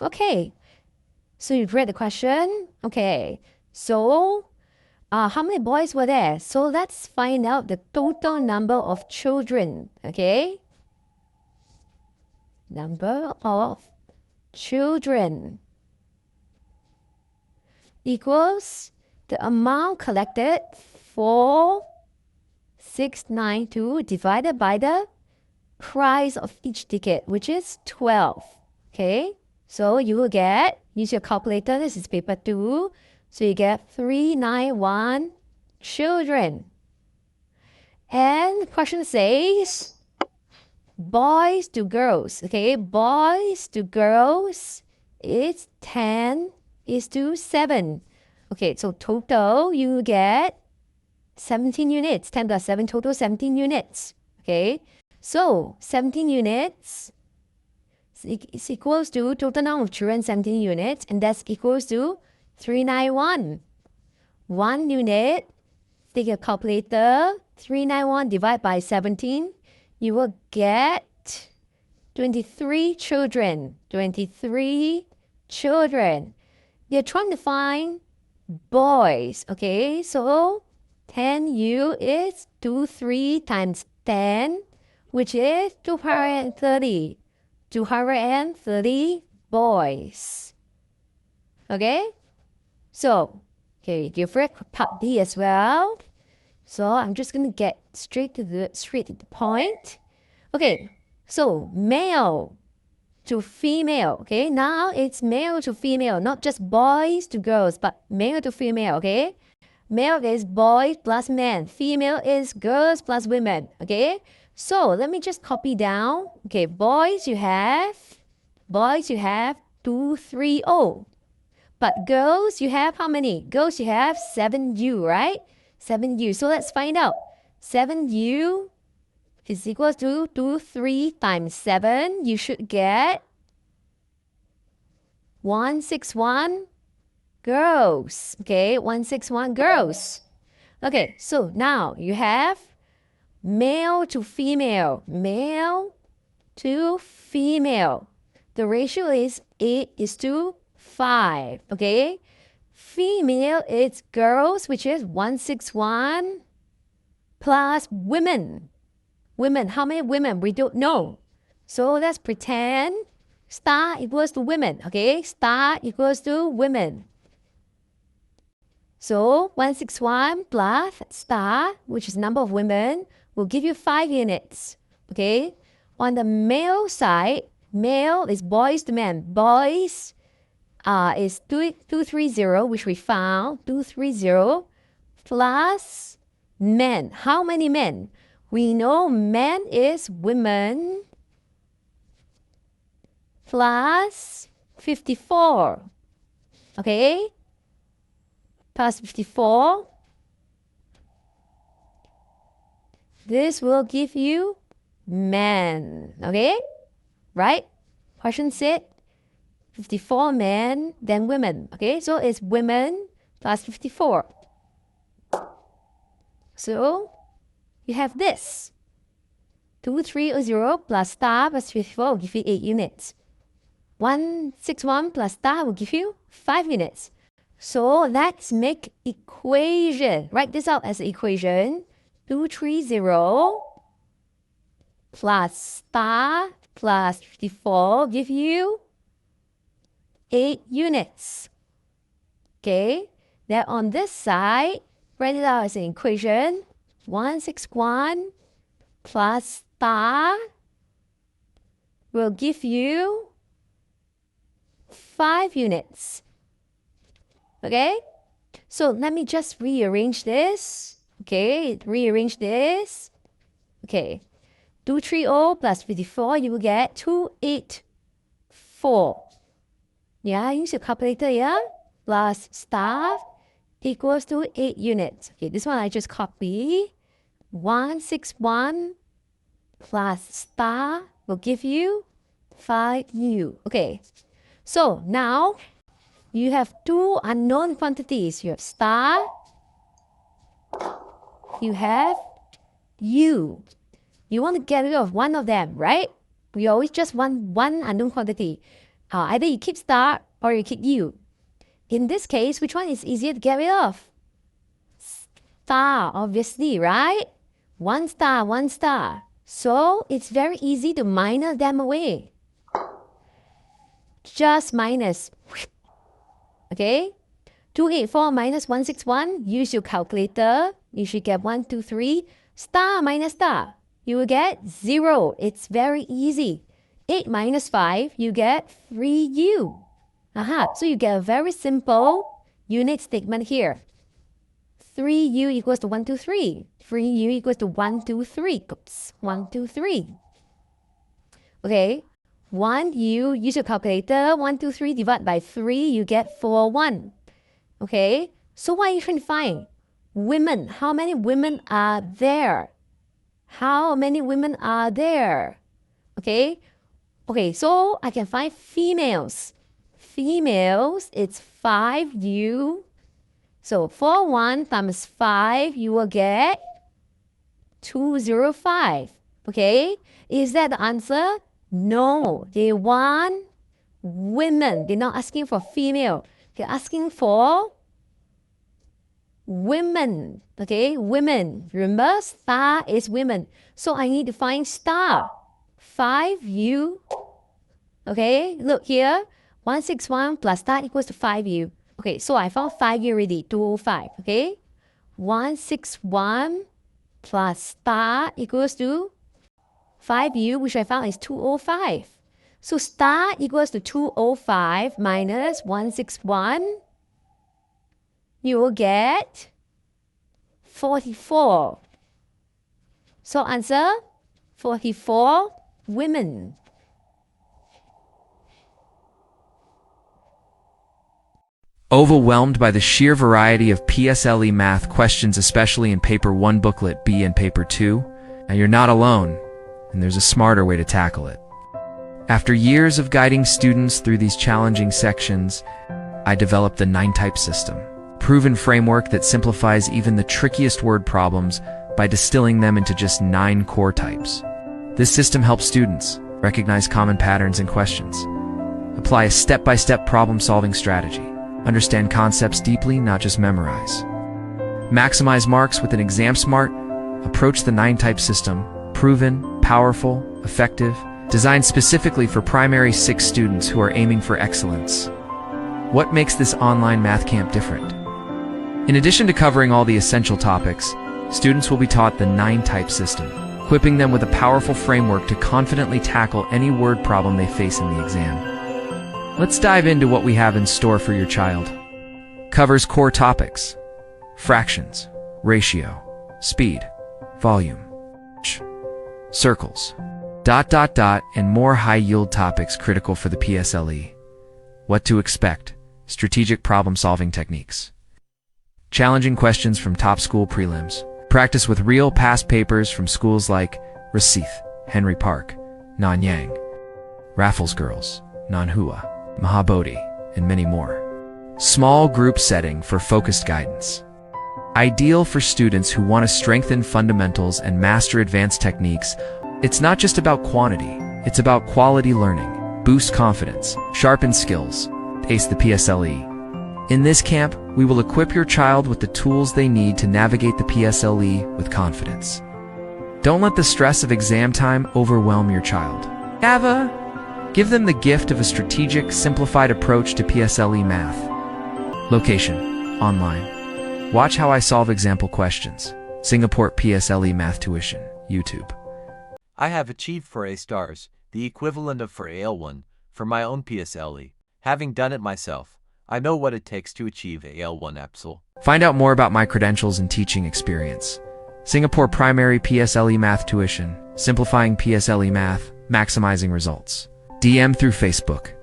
Okay, so you've read the question. Okay, so how many boys were there? So let's find out the total number of children. Okay, number of children equals the amount collected 4,692 divided by the price of each ticket, which is 12. Okay, so you will get, use your calculator, this is paper 2, so you get 391 children. And the question says boys to girls. Okay, boys to girls is 10:7. Okay, so total you get 17 units. 10 plus 7 total 17 units. Okay, so 17 units is equals to total number of children 17 units, and that's equals to 391. 1 unit, take your calculator, 391 divided by 17, you will get 23 children. 23 children. You're trying to find boys. Okay, so 10U is 23 times 10, which is 230. 230 boys. Okay, so okay, you've read part B as well. So I'm just gonna get straight to the point. Okay, so male to female. Okay, now it's male to female, not just boys to girls, but male to female. Okay, male is boys plus men, female is girls plus women. Okay, so let me just copy down. Okay, boys you have 230. But girls, you have how many? Girls, you have 7U, right? 7U. So let's find out. 7U is equal to 23 times 7. You should get 161 girls. Okay, 161 girls. Okay, so now you have male to female. Male to female. The ratio is 8:5. Okay, female is girls, which is 161 plus women. Women, how many women? We don't know. So let's pretend star equals to women. Okay, star equals to women. So 161 plus star, which is number of women, will give you 5 units. Okay, on the male side, male is boys to men. Boys is 230, which we found. 230 plus men. How many men? We know men is women plus 54. Okay, plus 54. This will give you men. Okay, right? Question said 54 men, then women. Okay, so it's women plus 54. So you have this. 230 plus star plus 54 will give you 8 units. 161 plus star will give you 5 units. So let's make equation. Write this out as an equation. 230 plus star plus 54 give you 8 units. Okay, then on this side, write it out as an equation. 161 plus star will give you 5 units. Okay, so let me just rearrange this. Okay, rearrange this. Okay, 230 plus 54, you will get 284. Yeah, use your calculator, yeah? Plus star equals to 8 units. Okay, this one I just copy. 161 plus star will give you 5U. Okay, so now you have 2 unknown quantities. You have star, you have U. You want to get rid of one of them, right? We always just want one unknown quantity. Either you keep star or you keep U. In this case, which one is easier to get rid of? Star, obviously, right? One star, one star. So it's very easy to minus them away. Just minus. Okay? 284 minus 161. Use your calculator. You should get 123. Star minus star. You will get 0. It's very easy. 8 minus 5, you get 3U. So you get a very simple unit statement here. 3U equals to 1, 2, 3. 3U equals to 1, 2, 3. Oops. 1, 2, 3. Okay. 1U, use your calculator. 1, 2, 3 divided by 3, you get 4, 1. Okay. So what are you trying to find? Women. How many women are there? How many women are there? Okay. Okay, so I can find females. Females, it's 5U. So 4, 1 times 5, you will get 205. Okay, is that the answer? No, they want women. They're not asking for female. They're asking for women. Okay, women. Remember, star is women. So I need to find star. 5U. Okay, look here. 161 plus star equals to 5U. Okay, so I found 5U already, 205. Okay, 161 plus star equals to 5U, which I found is 205. So star equals to 205 minus 161. You will get 44. So answer, 44 women. Overwhelmed by the sheer variety of PSLE Math questions, especially in Paper 1 Booklet B and Paper 2? Now you're not alone, and there's a smarter way to tackle it. After years of guiding students through these challenging sections, I developed the 9-type system, proven framework that simplifies even the trickiest word problems by distilling them into just 9 core types. This system helps students recognize common patterns in questions, apply a step-by-step problem-solving strategy, understand concepts deeply, not just memorize, maximize marks with an exam-smart approach. The 9-type system, proven, powerful, effective, designed specifically for primary 6 students who are aiming for excellence. What makes this online math camp different? In addition to covering all the essential topics, students will be taught the 9-type system, equipping them with a powerful framework to confidently tackle any word problem they face in the exam. Let's dive into what we have in store for your child. Covers core topics: fractions, ratio, speed, volume, circles, ... and more high-yield topics critical for the PSLE. What to expect: strategic problem-solving techniques, challenging questions from top school prelims, practice with real past papers from schools like Recife, Henry Park, Nanyang, Raffles Girls, Nanhua, Mahabodhi, and many more. Small group setting for focused guidance. Ideal for students who want to strengthen fundamentals and master advanced techniques. It's not just about quantity, it's about quality learning. Boost confidence, sharpen skills, ace the PSLE. In this camp, we will equip your child with the tools they need to navigate the PSLE with confidence. Don't let the stress of exam time overwhelm your child. Give them the gift of a strategic, simplified approach to PSLE Math. Location: online. Watch how I solve example questions. Singapore PSLE Math Tuition, YouTube. I have achieved 4 A stars, the equivalent of 4 AL1, for my own PSLE. Having done it myself, I know what it takes to achieve AL1 EPSL. Find out more about my credentials and teaching experience. Singapore Primary PSLE Math Tuition, simplifying PSLE Math, maximizing results. DM through Facebook.